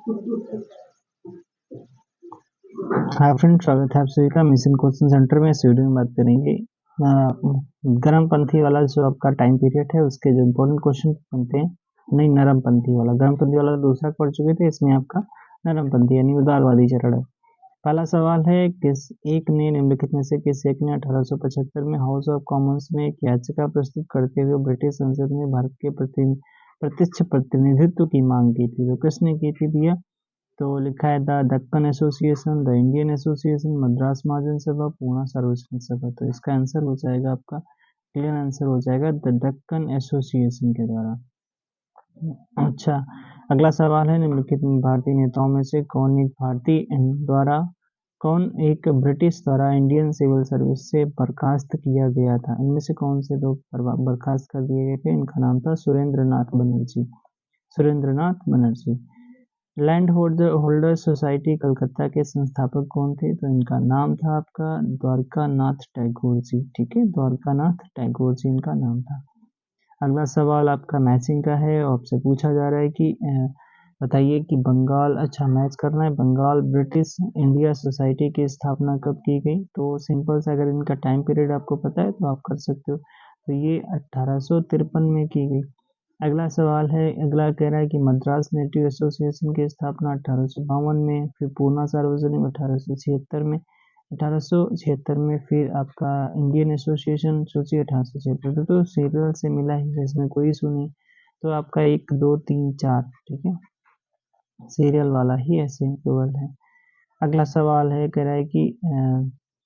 Hi friend, स्वागत है आप सभी का मिशन क्वेश्चन सेंटर में। इस वीडियो में बात करेंगे गर्मपंथी वाला जो आपका टाइम पीरियड है उसके जो इम्पोर्टेंट क्वेश्चन बनते हैं। नहीं, नरमपंथी वाला, गर्मपंथी वाला दूसरा पढ़ चुके थे, इसमें आपका नरमपंथी यानी उदारवादी चरण है। पहला सवाल है, किस एक ने निम्नलिखित में से किस एक ने 1875 में हाउस ऑफ कॉमन्स में एक याचिका प्रस्तुत करते हुए ब्रिटिश संसद में भारत के प्रत्यक्ष प्रतिनिधित्व की मांग की थी? तो किसने की थी भैया? तो लिखा है the Deccan association, the Indian association, Madras Mahajan Sabha, Poona सार्वजनिक सभा। तो इसका आंसर हो जाएगा आपका, क्लियर आंसर हो जाएगा द दक्कन एसोसिएशन के द्वारा। अच्छा, अगला सवाल है, निम्नलिखित भारतीय नेताओं में से कौन एक ब्रिटिश द्वारा इंडियन सिविल सर्विस से बर्खास्त किया गया था? इनमें से कौन से लोग बर्खास्त कर दिए गए थे? इनका नाम था Surendranath Banerjee. Land holder society Calcutta के संस्थापक कौन थे? तो इनका नाम था आपका द्वारकानाथ टैगोर जी। ठीक है, द्वारकानाथ टैगोर जी इनका नाम था। अगला सवाल आपका मैचिंग का है। आपसे पूछा जा रहा है कि बताइए कि बंगाल, अच्छा मैच करना है, बंगाल ब्रिटिश इंडिया सोसाइटी की स्थापना कब की गई? तो सिंपल से अगर इनका टाइम पीरियड आपको पता है तो आप कर सकते हो। तो ये 1853 में की गई। अगला सवाल है, अगला कह रहा है कि मद्रास नेटिव एसोसिएशन की स्थापना 1852 में, फिर पूना सार्वजनिक 1876 में, 1876 में फिर आपका इंडियन एसोसिएशन सोचिए 1876। तो सीरियल से मिला ही है, इसमें कोई इशू नहीं। तो आपका 1 2 3 4, ठीक है, सीरियल वाला ही ऐसे केवल है। अगला सवाल है, कह रहा है कि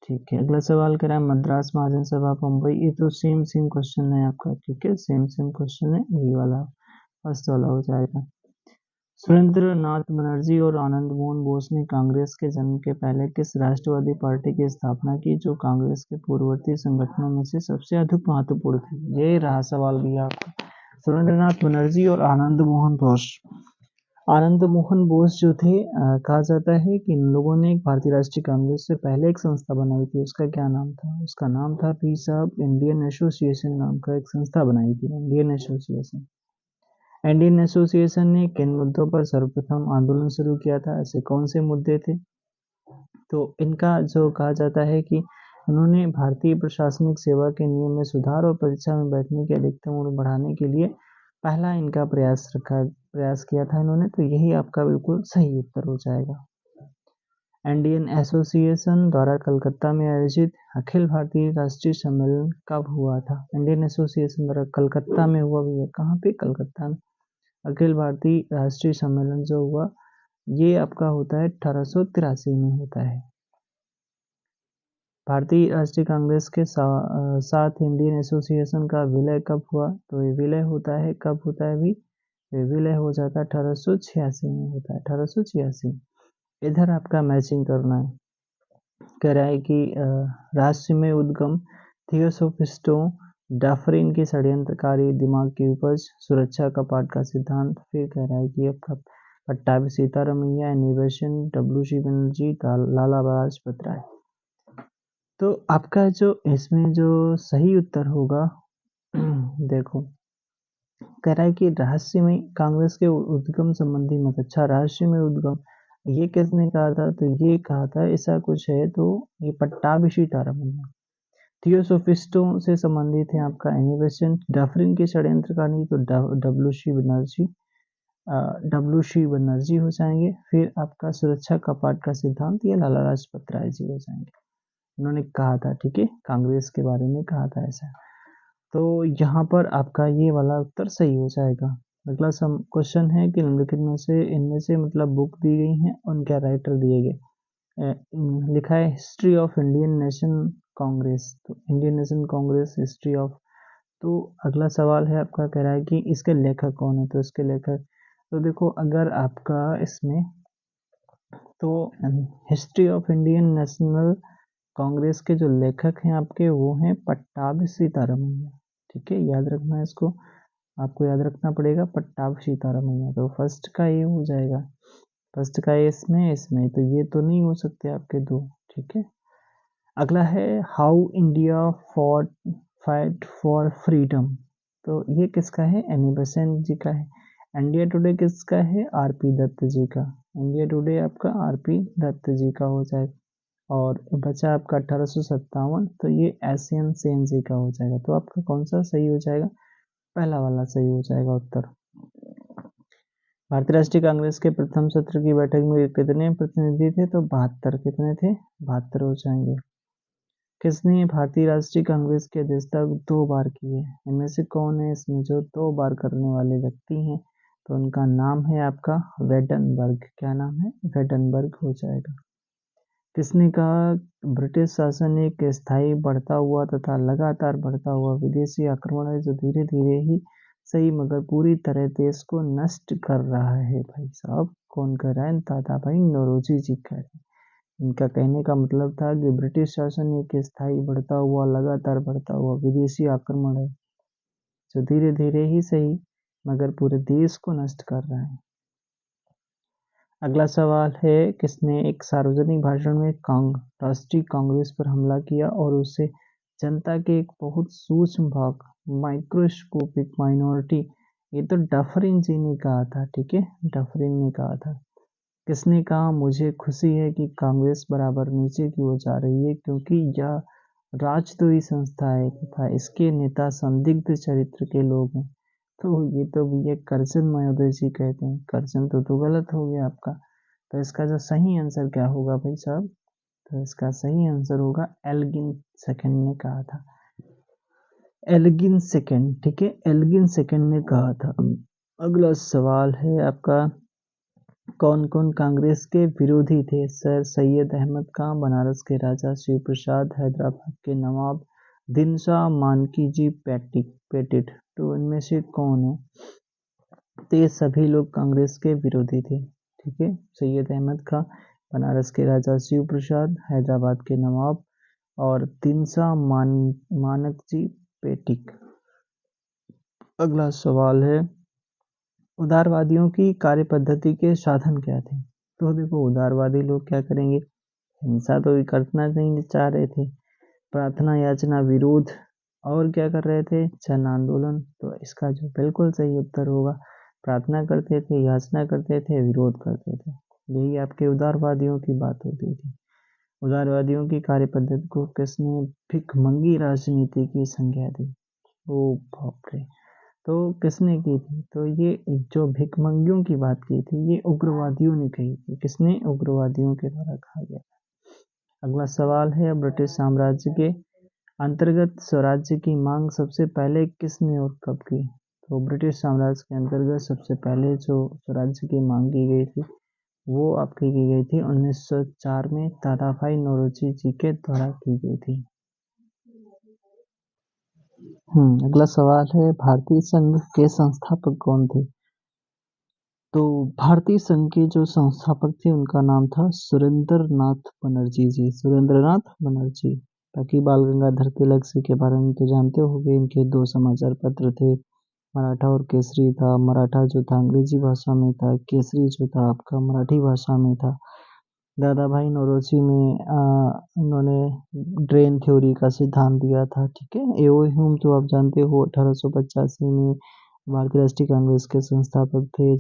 ठीक है, अगला सवाल कह रहा है मद्रास महाजन सभा मुंबई। ये तो सेम क्वेश्चन है आपका, ठीक है, सेम क्वेश्चन है, यही वाला फर्स्ट वाला हो जाएगा। सुरेंद्र नाथ बनर्जी और आनंद मोहन बोस ने कांग्रेस के जन्म के पहले किस राष्ट्रवादी पार्टी की स्थापना की, जो कांग्रेस के पूर्ववर्ती संगठनों में से सबसे अधिक महत्वपूर्ण थी? ये रहा सवाल भी आपका, सुरेंद्रनाथ बनर्जी और आनंद मोहन बोस। आनंद मोहन बोस जो थे, कहा जाता है कि इन लोगों ने भारतीय राष्ट्रीय कांग्रेस से पहले एक संस्था बनाई थी। उसका क्या नाम था? उसका नाम था पीस ऑफ इंडियन एसोसिएशन नाम का एक संस्था बनाई थी, इंडियन एसोसिएशन। इंडियन एसोसिएशन ने किन मुद्दों पर सर्वप्रथम आंदोलन शुरू किया था? ऐसे कौन से मुद्दे थे? तो इनका जो कहा जाता है कि उन्होंने भारतीय प्रशासनिक सेवा के नियम में सुधार और परीक्षा में बैठने की अधिकतम उम्र बढ़ाने के लिए पहला इनका प्रयास किया था इन्होंने। तो यही आपका बिल्कुल सही उत्तर हो जाएगा। इंडियन एसोसिएशन द्वारा कलकत्ता में आयोजित अखिल भारतीय राष्ट्रीय सम्मेलन कब हुआ था? इंडियन एसोसिएशन द्वारा कलकत्ता में हुआ भी है। कहाँ पे? कलकत्ता में। अखिल भारतीय राष्ट्रीय सम्मेलन जो हुआ ये आपका होता है 1883 में होता है। भारतीय राष्ट्रीय कांग्रेस के साथ इंडियन एसोसिएशन का विलय कब हुआ? तो ये विलय होता है, कब होता है भी? ये विलय हो जाता है 1886 में होता है, 1886। इधर आपका मैचिंग करना है। कह रहा है कि राष्ट्र में उद्गम, थियोसोफिस्टों, डाफरिन की षड्यंत्रकारी दिमाग की उपज, सुरक्षा कपाट का सिद्धांत। फिर कह रहा है कि आपका पट्टाभी सीतारमैया, इनोवेशन, डब्ल्यू.सी. बनर्जी, लाला लाजपत राय। तो आपका जो इसमें जो सही उत्तर होगा देखो, कह रहा है कि रहस्य में कांग्रेस के उद्गम संबंधी मत। अच्छा, रहस्य में उद्गम ये किसने कहा था? तो ये कहा था, ऐसा कुछ है तो ये पट्टाभी सीतारमैया। थियोसोफिस्टों से संबंधित है आपका इनोवेशन, डफरिन की षड्यंत्रकारी तो डब्ल्यू.सी. बनर्जी हो जाएंगे। फिर आपका सुरक्षा कपाट का सिद्धांत, ये लाला लाजपत राय जी हो जाएंगे। उन्होंने कहा था, ठीक है, कांग्रेस के बारे में कहा था ऐसा। तो यहाँ पर आपका ये वाला उत्तर सही हो जाएगा। अगला क्वेश्चन है कि निम्नलिखित में से इनमें से मतलब बुक दी गई है, उनके राइटर दिए गए। लिखा है history of Indian nation Congress. तो Indian nation Congress history of. तो अगला सवाल है आपका, कह रहा है कि इसके लेखक कौन है? तो इसके लेखक, तो देखो अगर आपका इसमें तो history of Indian national Congress के जो लेखक हैं आपके वो हैं पट्टाभी सीतारमैया। ठीक है, याद रखना है इसको, आपको याद रखना पड़ेगा पट्टाभी सीतारमैया। तो फर्स्ट का ये हो जाएगा, फर्स्ट का इसमें तो ये तो नहीं हो सकते आपके दो। ठीक है, अगला है how India fight for freedom. तो ये किसका है? एनी बेसेंट जी का है। इंडिया टुडे किसका है? आरपी दत्त जी का। इंडिया टुडे आपका आरपी दत्त जी का हो जाएगा। और बचा आपका 1857, तो ये एशियन सेन जी का हो जाएगा। तो आपका कौन सा सही हो जाएगा? पहला वाला सही हो जाएगा उत्तर। भारतीय राष्ट्रीय कांग्रेस के प्रथम सत्र की बैठक में कितने प्रतिनिधि थे? तो 72। कितने थे? 72 हो जाएंगे। किसने भारतीय राष्ट्रीय कांग्रेस की अध्यक्षता 2 बार की है? इनमें से कौन है इसमें जो 2 बार करने वाले व्यक्ति हैं? तो उनका नाम है आपका वेडनबर्ग। क्या नाम है? वेडनबर्ग हो जाएगा। किसने कहा ब्रिटिश शासन एक स्थायी बढ़ता हुआ तथा लगातार बढ़ता हुआ विदेशी आक्रमण है जो धीरे धीरे ही सही मगर पूरी तरह देश को नष्ट कर रहा है? भाई साहब कौन कह रहा है? दादाभाई नौरोजी जी कह रहे हैं। इनका कहने का मतलब था कि ब्रिटिश शासन एक स्थायी बढ़ता हुआ लगातार बढ़ता हुआ विदेशी आक्रमण है जो धीरे धीरे ही सही मगर पूरे देश को नष्ट कर रहा है। अगला सवाल है, किसने एक सार्वजनिक भाषण में राष्ट्रीय कांग्रेस पर हमला किया और उससे जनता के एक बहुत सूक्ष्म भाग माइक्रोस्कोपिक माइनॉरिटी, ये तो डफरिन जी ने कहा था, ठीक है, डफरिन ने कहा था। किसने कहा मुझे खुशी है कि कांग्रेस बराबर नीचे की ओर जा रही है क्योंकि यह राजद्रोही संस्था है तथा इसके नेता संदिग्ध चरित्र के लोग हैं। तो ये तो भैया करजन महोदय जी कहते हैं। करजन तो गलत हो गया आपका। तो इसका जो सही आंसर क्या होगा भाई साहब? तो इसका सही आंसर होगा एल्गिन सेकंड ने कहा था। एल्गिन सेकंड, ठीक है, एल्गिन सेकंड ने कहा था। अगला सवाल है आपका, कौन कौन कांग्रेस के विरोधी थे? सर सैयद अहमद खां, बनारस के राजा शिव प्रसाद, हैदराबाद के नवाब दिनशाह, मानकी जी पेटिट। तो इनमें से कौन है? तो ये सभी लोग कांग्रेस के विरोधी थे, ठीक है। सैयद अहमद खां, बनारस के राजा शिव प्रसाद, हैदराबाद के नवाब और दिनशाह मानक जी पेटिक। अगला सवाल है, उदारवादियों की कार्य पद्धति के साधन क्या थे? तो देखो उदारवादी लोग क्या करेंगे? हिंसा तो करना नहीं चाह रहे थे, प्रार्थना याचना विरोध और क्या कर रहे थे? जन आंदोलन। तो इसका जो बिल्कुल सही उत्तर होगा, प्रार्थना करते थे, याचना करते थे, विरोध करते थे। यही आपके उदारवादियों की बात होती थी। उदारवादियों की कार्य पद्धति को किसने भिखमंगी राजनीति की संज्ञा दी? ओ बाप रे! तो किसने की थी? तो ये जो भिखमंगियों की बात की थी ये उग्रवादियों ने कही थी। किसने? उग्रवादियों के द्वारा कहा गया। अगला सवाल है, ब्रिटिश साम्राज्य के अंतर्गत स्वराज्य की मांग सबसे पहले किसने और कब की? तो ब्रिटिश साम्राज्य के अंतर्गत सबसे पहले जो स्वराज्य की मांग की गई थी वो आपकी की गई थी 1904 में दादाभाई नौरोजी जी के द्वारा की गई थी। अगला सवाल है, भारतीय संघ के संस्थापक कौन थे? तो भारतीय संघ के जो संस्थापक थे उनका नाम था सुरेंद्र नाथ बनर्जी जी। सुरेंद्र नाथ बनर्जी। बाकी बाल गंगाधर तिलक जी के बारे में तो जानते होंगे, इनके 2 समाचार पत्र थे, मराठा और केसरी था। मराठा जो था अंग्रेजी भाषा में था, केसरी जो था आपका मराठी भाषा में था। दादाभाई नौरोजी में उन्होंने ड्रेन थ्योरी का सिद्धांत दिया था, ठीक है। एओ ह्यूम तो आप जानते हो 1885 में भारतीय राष्ट्रीय कांग्रेस के संस्थापक थे,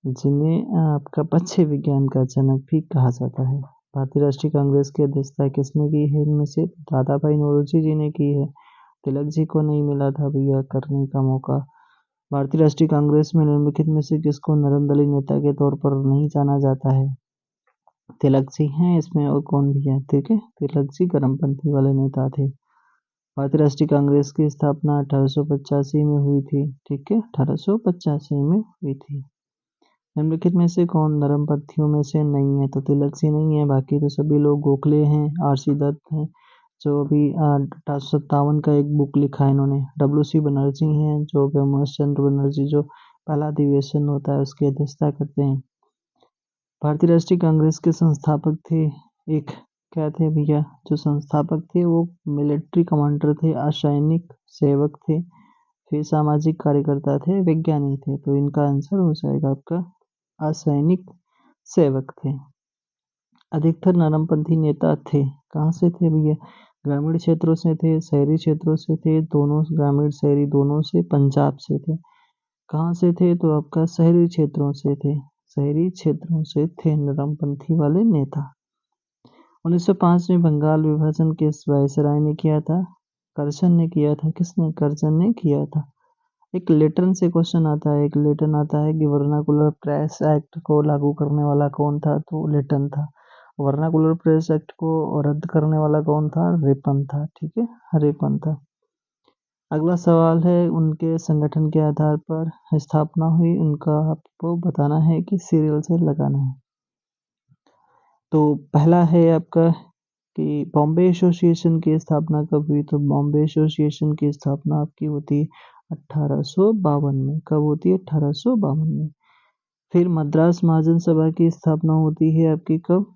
जिन्हें आपका पक्षी विज्ञान का जनक भी कहा जाता है। भारतीय राष्ट्रीय कांग्रेस की अध्यक्षता किसने की है? इनमें से दादाभाई नौरोजी जी ने की है। तिलक जी को नहीं मिला था भैया करने का मौका। भारतीय राष्ट्रीय कांग्रेस में निम्नलिखित में से किसको नरम-दली नेता के तौर पर नहीं जाना जाता है? तिलक जी हैं इसमें और कौन भी है, ठीक है। तिलक जी गरमपंथी वाले नेता थे। भारतीय राष्ट्रीय कांग्रेस की स्थापना 1885 में हुई थी, ठीक है, 1885 में हुई थी। निम्नलिखित में से कौन नरमपंथियों में से नहीं है? तो तिलक जी नहीं है, बाकी तो सभी लोग गोखले हैं, आरसी दत्त हैं, जो अभी 1857 का एक बुक लिखा है इन्होंने। डब्ल्यू.सी. बनर्जी हैं, जो उमेश चंद्र बनर्जी जो पहला अधिवेशन होता है उसकी अध्यक्षता करते हैं। भारतीय राष्ट्रीय कांग्रेस के संस्थापक थे एक, क्या थे भैया? जो संस्थापक थे वो मिलिट्री कमांडर थे, असैनिक सेवक थे, फिर सामाजिक कार्यकर्ता थे, वैज्ञानिक थे। तो इनका आंसर हो जाएगा आपका असैनिक सेवक थे। अधिकतर नरमपंथी नेता थे, कहाँ से थे भैया? ग्रामीण क्षेत्रों से थे, शहरी क्षेत्रों से थे, दोनों ग्रामीण शहरी दोनों से, पंजाब से थे। कहाँ से थे तो आपका शहरी क्षेत्रों से थे, शहरी क्षेत्रों से थे नरमपंथी वाले नेता। 1905 में बंगाल विभाजन किस वायसराय ने किया था? करजन ने किया था। किसने? करजन ने किया था। एक लेटन से क्वेश्चन आता है, एक लेटन आता है कि वर्नाकुलर प्रेस एक्ट को लागू करने वाला कौन था? तो लेटन था। वर्नाकुलर प्रेस एक्ट को रद्द करने वाला कौन था? रिपन था। ठीक है, रिपन था। अगला सवाल है, उनके संगठन के आधार पर स्थापना हुई, उनका आपको बताना है कि सीरियल से लगाना है। तो पहला है आपका कि बॉम्बे एसोसिएशन की स्थापना कब हुई? तो बॉम्बे एसोसिएशन की स्थापना आपकी होती है 1852 में। कब होती है? 1852 में। फिर मद्रास महाजन सभा की स्थापना होती है आपकी कब?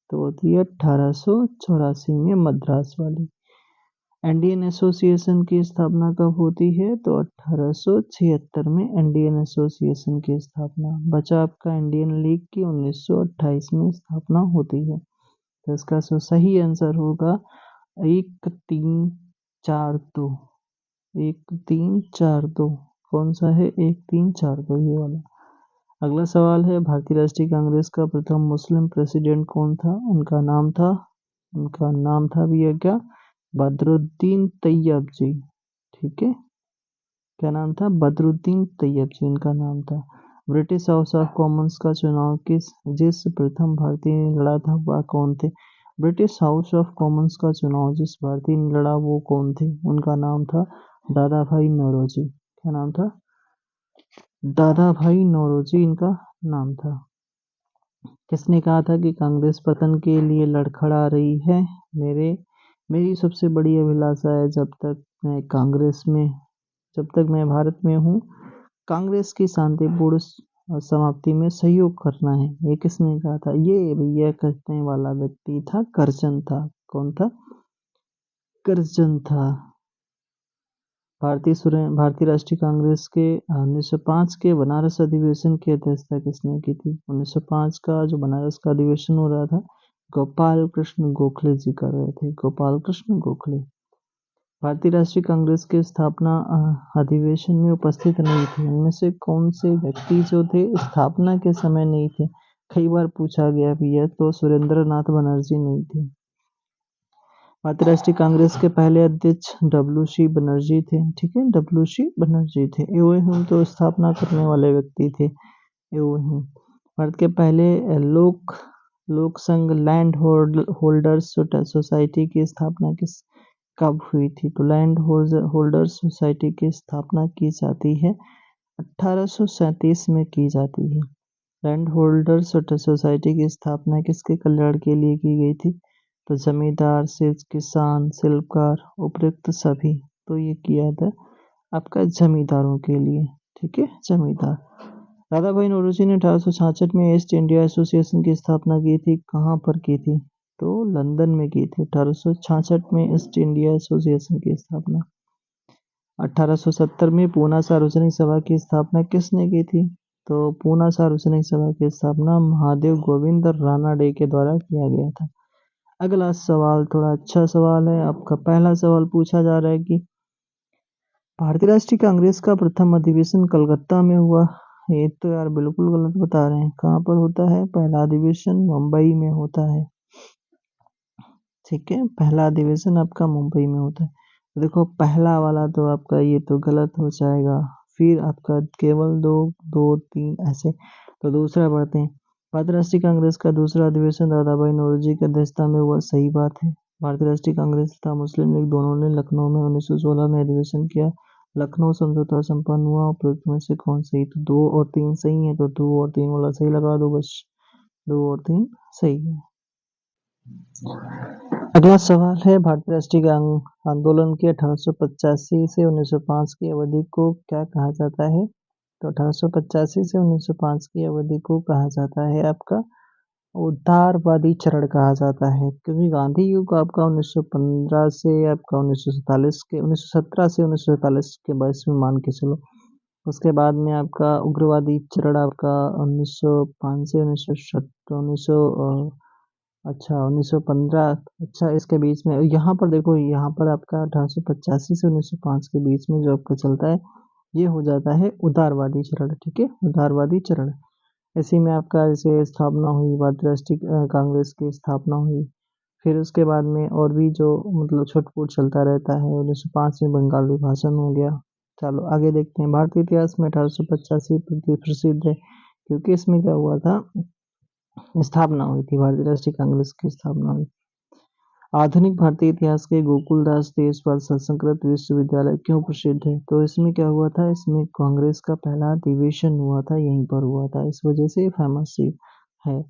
तो होती है 1884 में, मद्रास वाली। इंडियन एसोसिएशन की स्थापना कब होती है? तो 1876 में इंडियन एसोसिएशन की स्थापना। बचा आपका इंडियन लीग की 1928 में स्थापना होती है। तो इसका सही आंसर होगा 1342। 1342 कौन सा है? 1342 ये वाला। अगला सवाल है, भारतीय राष्ट्रीय कांग्रेस का प्रथम मुस्लिम प्रेसिडेंट कौन था? उनका नाम था भैया क्या? बदरुद्दीन तैयब जी। ठीक है, क्या नाम था? बदरुद्दीन तैयब जी इनका नाम था। ब्रिटिश हाउस ऑफ कॉमन्स का चुनाव जिस प्रथम भारतीय ने लड़ा था वह कौन थे? ब्रिटिश हाउस ऑफ कॉमन्स का चुनाव जिस भारतीय ने लड़ा वो कौन थे? उनका नाम था दादा भाई नौरोजी। क्या नाम था? दादा भाई नौरोजी इनका नाम था। किसने कहा था कि कांग्रेस पतन के लिए लड़खड़ा रही है? मेरी सबसे बड़ी अभिलाषा है जब तक मैं भारत में हूँ, कांग्रेस की शांतिपूर्ण समाप्ति में सहयोग करना है। ये किसने कहा था? ये भैया करने वाला व्यक्ति था, करजन था। कौन था? करजन था। भारतीय राष्ट्रीय कांग्रेस के 1905 के बनारस अधिवेशन की अध्यक्षता किसने की थी? 1905 का जो बनारस का अधिवेशन हो रहा था, गोपाल कृष्ण गोखले जी कर रहे थे। गोपाल कृष्ण गोखले। भारतीय राष्ट्रीय कांग्रेस के स्थापना अधिवेशन में उपस्थित नहीं थे, उनमें से कौन से व्यक्ति जो थे स्थापना के समय नहीं थे? कई बार पूछा गया भैया, तो सुरेंद्र नाथ बनर्जी नहीं थे। भारतीय राष्ट्रीय कांग्रेस के पहले अध्यक्ष डब्ल्यू.सी. बनर्जी थे। ठीक है, डब्ल्यू.सी. बनर्जी थे। एओ तो स्थापना करने वाले व्यक्ति थे। एओ भारत के पहले लोक संघ लैंड होल्डर्स सोसाइटी की स्थापना कब हुई थी? तो लैंड होल्डर्स सोसाइटी की स्थापना की जाती है 1837 में की जाती है। लैंड होल्डर्स सोसाइटी की स्थापना किसके कल्याण के लिए की गई थी? तो जमींदार, किसान, शिल्पकार, उपयुक्त सभी। तो ये किया था आपका जमींदारों के लिए। ठीक है, जमींदार। दादा भाई नौरोजी ने 1866 में ईस्ट इंडिया एसोसिएशन की स्थापना की थी। कहाँ पर की थी? तो लंदन में की थी। 1866 में ईस्ट इंडिया एसोसिएशन की स्थापना। 1870 में पूना सार्वजनिक सभा की स्थापना किसने की थी? तो पूना सार्वजनिक सभा की स्थापना महादेव गोविंद रानडे के द्वारा किया गया था। अगला सवाल थोड़ा अच्छा सवाल है आपका। पहला सवाल पूछा जा रहा है कि भारतीय राष्ट्रीय कांग्रेस का प्रथम अधिवेशन कलकत्ता में हुआ। ये तो यार बिल्कुल गलत बता रहे हैं। कहाँ पर होता है? पहला अधिवेशन मुंबई में होता है। ठीक है, पहला अधिवेशन आपका मुंबई में होता है। देखो पहला वाला तो आपका ये तो गलत हो जाएगा। फिर आपका केवल 2, 2, 3 ऐसे। तो दूसरा पढ़ते हैं। भारतीय राष्ट्रीय कांग्रेस का दूसरा अधिवेशन दादा भाई नौरोजी की अध्यक्षता में हुआ। सही बात है। भारतीय राष्ट्रीय कांग्रेस तथा मुस्लिम लीग दोनों ने लखनऊ में 1916 में अधिवेशन किया। लखनऊ समझौता संपन्न हुआ। उपयुक्त में से कौन सही? तो 2 और 3 सही है, तो 2 और 3 वाला सही लगा दो बस। 2 और 3 सही है। अगला सवाल है, भारतीय राष्ट्रीय आंदोलन की 1885 से 1905 की अवधि को क्या कहा जाता है? तो 1885 से 1905 की अवधि को कहा जाता है आपका उदारवादी चरण कहा जाता है, क्योंकि गांधी युग आपका 1915 से आपका 1917 से 1947 के बीच में मान के चलो। उसके बाद में आपका उग्रवादी चरण आपका 1905 से 1915। अच्छा, इसके बीच में यहाँ पर देखो, यहाँ पर आपका 1885 से 1905 के बीच में जो आपका चलता है ये हो जाता है उदारवादी चरण, ठीक है, उदारवादी चरण। इसी में आपका जैसे स्थापना हुई, भारतीय राष्ट्रीय कांग्रेस की स्थापना हुई। फिर उसके बाद में और भी जो मतलब छुट-पुट चलता रहता है। 1905 में बंगाल विभाजन हो गया। चलो आगे देखते हैं। भारतीय इतिहास में 1885 प्रसिद्ध है, क्योंकि इसमें क्या हुआ था, स्थापना हुई थी, भारतीय राष्ट्रीय कांग्रेस की स्थापना हुई। आधुनिक भारतीय इतिहास के गोकुलदास देशपाल संस्कृत विश्वविद्यालय क्यों प्रसिद्ध है? तो इसमें क्या हुआ था, इसमें कांग्रेस का पहला अधिवेशन हुआ था, यहीं पर हुआ था, इस वजह से फेमस है।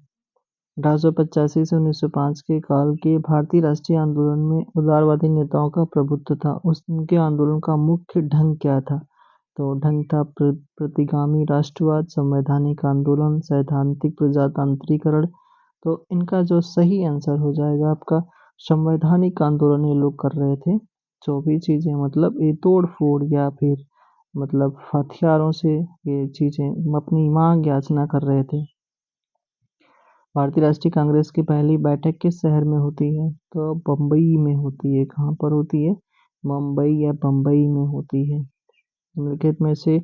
1885 से 1905 के काल के भारतीय राष्ट्रीय आंदोलन में उदारवादी नेताओं का प्रभुत्व था। उनके आंदोलन का मुख्य ढंग क्या था? तो ढंग था प्रतिगामी राष्ट्रवाद, संवैधानिक आंदोलन, सैद्धांतिक प्रजातांत्रिकरण। तो इनका जो सही आंसर हो जाएगा आपका संवैधानिक आंदोलन ये लोग कर रहे थे। जो भी चीजें मतलब ये तोड़ फोड़ या फिर मतलब हथियारों से ये चीजें अपनी मांग याचना कर रहे थे। भारतीय राष्ट्रीय कांग्रेस की पहली बैठक किस शहर में होती है? तो बम्बई में होती है। कहाँ पर होती है? मुंबई या बम्बई में होती है। निम्नलिखित में से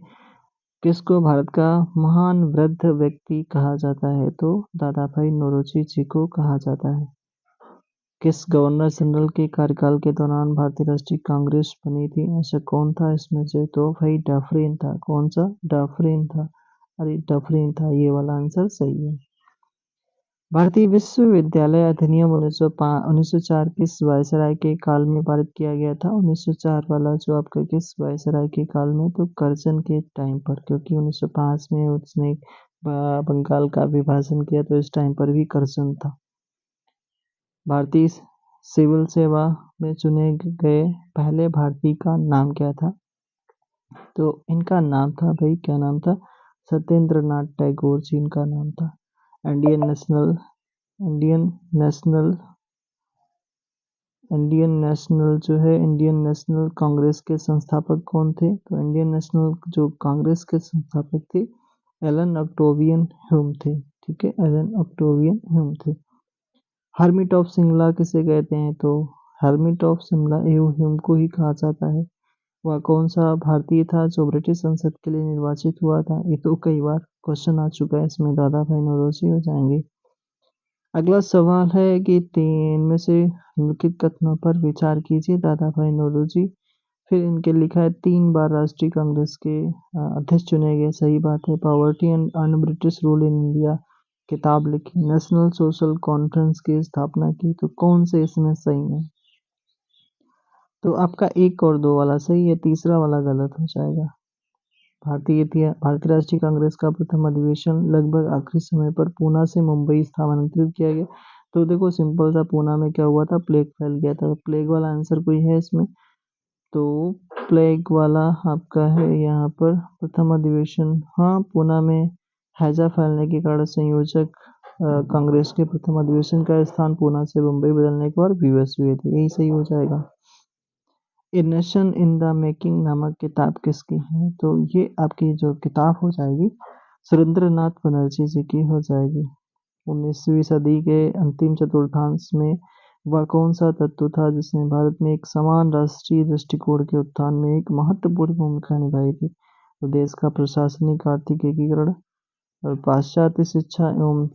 किसको भारत का महान वृद्ध व्यक्ति कहा जाता है? तो दादा भाई नौरोजी जी को कहा जाता है। किस गवर्नर जनरल के कार्यकाल के दौरान भारतीय राष्ट्रीय कांग्रेस बनी थी? ऐसा कौन था इसमें से? तो भाई डफरिन था। कौन सा? डफरिन था। अरे डफरिन था, ये वाला आंसर सही है। भारतीय विश्वविद्यालय अधिनियम 1904 किस वायसराय के काल में पारित किया गया था? 1904 वाला जो आपका किस वायसराय के काल में? तो कर्जन के टाइम पर, क्योंकि 1905 में उसने बंगाल का विभाजन किया, तो इस टाइम पर भी कर्जन था। भारतीय सिविल सेवा में चुने गए पहले भारतीय का नाम क्या था? तो इनका नाम था भाई, क्या नाम था? सत्येंद्र नाथ टैगोर जी इनका नाम था। Indian national Indian national Indian national Congress के संस्थापक कौन थे? तो इंडियन नेशनल जो कांग्रेस के संस्थापक थे एलन ऑक्टेवियन ह्यूम थे, ठीक है, एलन ऑक्टेवियन ह्यूम थे। हर्मिट ऑफ शिमला किसे कहते हैं? तो हर्मिट ऑफ शिमला ह्यूम को ही कहा जाता है। वह कौन सा भारतीय था जो ब्रिटिश संसद के लिए निर्वाचित हुआ था? ये तो कई बार क्वेश्चन आ चुका है, इसमें दादा भाई नौरोजी हो जाएंगे। अगला सवाल है कि तीन में से निम्नलिखित कथनों पर विचार कीजिए। दादा भाई नौरोजी फिर इनके लिखा है 3 बार राष्ट्रीय कांग्रेस के अध्यक्ष चुने गए, सही बात है। Poverty and British rule in India किताब लिखी। नेशनल सोशल कॉन्फ्रेंस की स्थापना की। तो कौन से इसमें सही है? तो आपका 1 और 2 वाला सही है, तीसरा वाला गलत हो जाएगा। भारतीय राष्ट्रीय कांग्रेस का प्रथम अधिवेशन लगभग आखिरी समय पर पूना से मुंबई स्थानांतरित किया गया। तो देखो सिंपल सा, पूना में क्या हुआ था, प्लेग फैल गया था। प्लेग वाला आंसर कोई है इसमें? तो प्लेग वाला आपका है यहाँ पर प्रथम अधिवेशन, हाँ, पूना में हैजा फैलने के कारण संयोजक कांग्रेस के प्रथम अधिवेशन का स्थान पूना से मुंबई बदलने के बाद विवश हुए थे, यही सही हो जाएगा। A nation in the making नामक किताब किसकी है? तो ये आपकी जो किताब हो जाएगी सुरेंद्रनाथ बनर्जी जी की हो जाएगी। 19वीं सदी के अंतिम चतुर्थांश में वह कौन सा तत्व था जिसने भारत में एक समान राष्ट्रीय दृष्टिकोण के उत्थान में एक महत्वपूर्ण भूमिका निभाई थी? तो देश का प्रशासनिक आर्थिक एकीकरण और पाश्चात्य शिक्षा एवं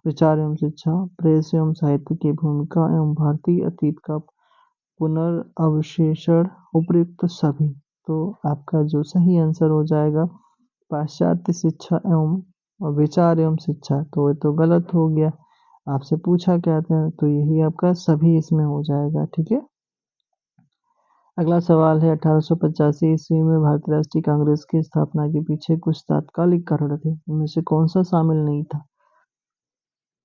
विचार एवं शिक्षा, प्रेस एवं साहित्य की भूमिका एवं भारतीय अतीत का पुनर्अवशेषण, उपयुक्त सभी। तो आपका जो सही आंसर हो जाएगा पाश्चात्य शिक्षा एवं विचार एवं शिक्षा, तो ये तो गलत हो गया। आपसे पूछा क्या था, तो यही आपका सभी इसमें हो जाएगा, ठीक है। अगला सवाल है 1885 ईस्वी में भारतीय राष्ट्रीय कांग्रेस की स्थापना के पीछे कुछ तात्कालिक कारण थे, उनमें से कौन सा शामिल नहीं था?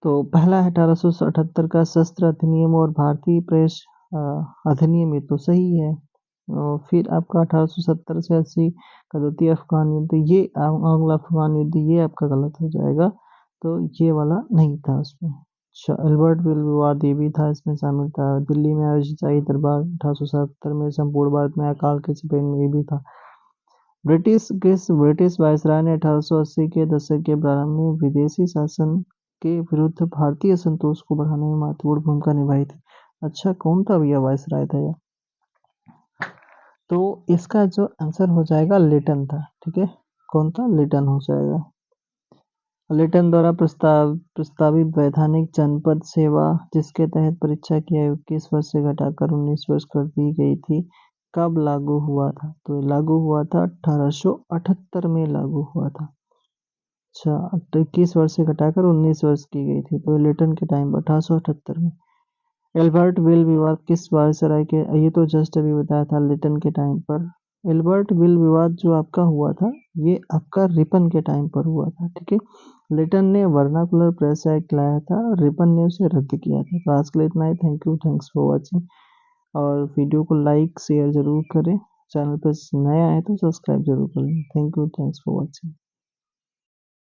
तो पहला है 1878 का शस्त्र अधिनियम और भारतीय प्रेस अधिनियम, ये तो सही है। और फिर आपका 1870 से 80 का द्वितीय अफगान युद्ध, ये आंग्ल अफगान युद्ध, ये आपका गलत हो जाएगा। तो ये वाला नहीं था उसमें। अच्छा, अल्बर्ट विल विवाद ये भी था, इसमें शामिल था। दिल्ली में आयोजित शाही दरबार 1870 में, संपूर्ण भारत में अकाल के चपेट में, ये भी था। ब्रिटिश वायसराय ने 1880 के दशक के प्रारंभ में विदेशी शासन के विरुद्ध भारतीय असंतोष को बढ़ाने में महत्वपूर्ण भूमिका निभाई थी। अच्छा, कौन था भैया वायसराय था ये? तो इसका जो आंसर हो जाएगा लिटन था, ठीक है। कौन था? लिटन हो जाएगा। लिटन द्वारा प्रस्तावित वैधानिक जनपद सेवा, जिसके तहत परीक्षा की आयु 21 वर्ष से घटाकर 19 वर्ष कर दी गई थी, कब लागू हुआ था? तो लागू हुआ था 1878 में लागू हुआ था। अच्छा, तो 21 वर्ष से घटाकर 19 वर्ष की गई थी, तो लिटन के टाइम पर 1878 में। एल्बर्ट विल विवाद किस वायसराय के? ये तो जस्ट अभी बताया था लिटन के टाइम पर। एल्बर्ट विल विवाद जो आपका हुआ था, ये आपका रिपन के टाइम पर हुआ था, ठीक है। लिटन ने वर्नाकुलर प्रेस एक्ट लाया था, रिपन ने उसे रद्द किया था। तो आज के लिए इतना ही। Thank you, thanks for watching. और वीडियो को लाइक शेयर जरूर करें। चैनल पर नया है तो सब्सक्राइब जरूर कर लें। Thank you, thanks for watching.